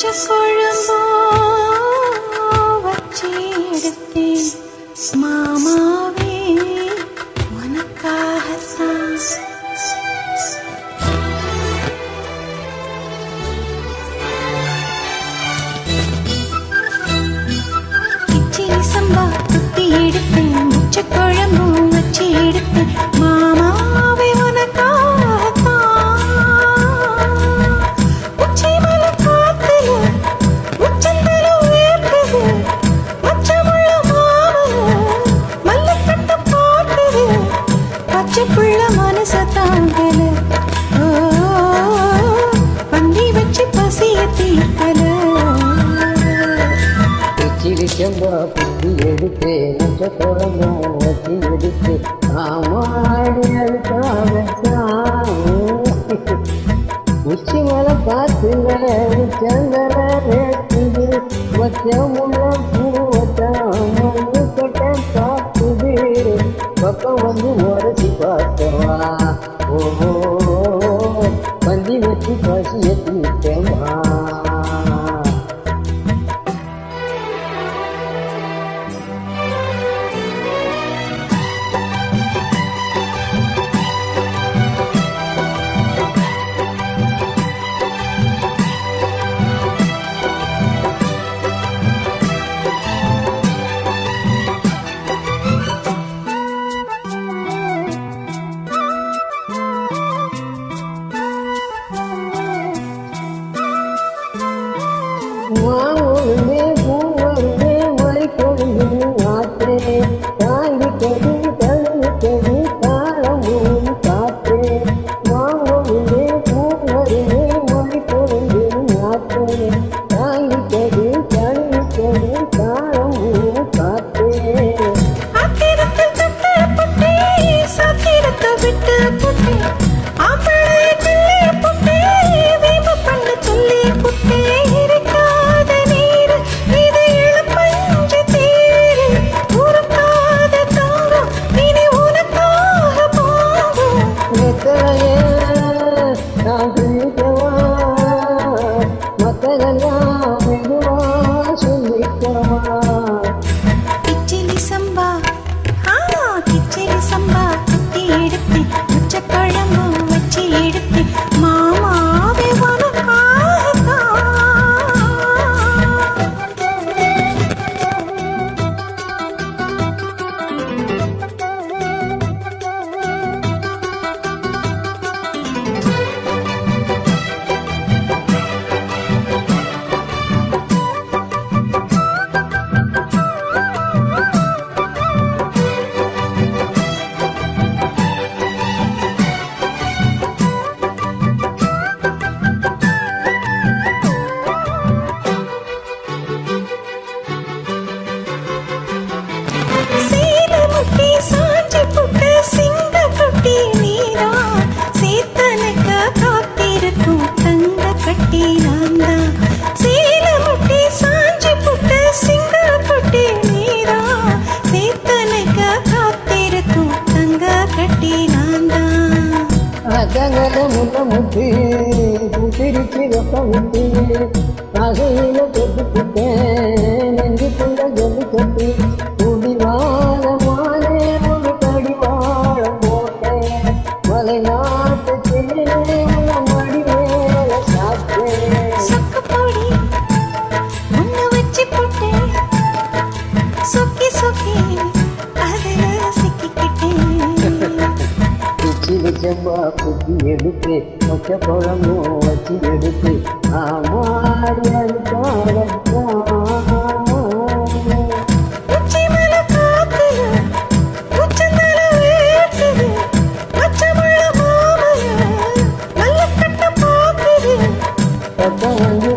குழம்போ வச்சு எடுத்தேன் மாமாவே உனக்காகத்தான். கிச்சிலி சம்பா குத்தி எடுத்தேன் முச்ச குழம்போ வச்சு எடுத்தேன் மாமாவே உனக்காகத்தான். புள்ள மனச தாங்கல பந்தி வச்சு பசிய தீர்க்கல. கிச்சிலி சம்பா குத்தி எடுத்து முச்ச குழம்போ வச்சு எடுத்து ஆமாடி அதுக்காகத்தான். உச்சி மலை காத்துல உச்சந்தல ரேக்குது வச்சமுள்ள பூவத்தான் மண்ணு கட்ட காக்குது பக்கம் வந்து உரசி பார்த்தவா ஓஹோ பந்தி வச்சு பசிய தீர்த்தமா. மாவுமே பூவருமே மலை கொழுந்து ஆற்றே தாங்கிட்டது தழுவிட்டது தாளமும் காற்றே. மாவுமே பூவருமே மலை கொழுந்து ஆற்றே தாங்கிட்டது தழுவிட்டது தாளமும் காற்றே. ஆத்திரத்தில் தட்டு புட்டே சாத்திரத்தை விட்டு புட்டே ஆம்பளைய கிள்ளி புட்டே வீம்பு பண்ண சொல்லி புட்டே. கிச்சிலி சம்பா கிச்சிலி சம்பா குத்தி எடுத்து முச்ச குழம்போ வச்சு எடுத்து மாமாவே அதங்கட முன்ன முட்டி புத்திரிச்சு ரொக்க விட்டு நகையில தொட்டு புட்டேன் நெஞ்சுக்குள்ள ஜல்லி கட்டி குடிவாரமானே ஒரு கடிவாளம் போட்டேன் மலை நாட்டு சின்ன மடி மேல சாப்பிட்டேன். சொக்கப்பொடி உன்னை வச்சு போட்டேன் சொக்கி சொக்கி அதில் சிக்கிக்கிட்டேன். கிச்சிலி சம்பா குத்தி எடுத்து மொச்ச குழம்போ வச்சு எடுத்து ஆமாடி அதுக்காகத்தான். உச்சி மலை காத்துல உச்சந்தல வேட்டுது பச்சமுள்ள மாமல நல்ல கட்ட பாக்குது பக்கம் வந்து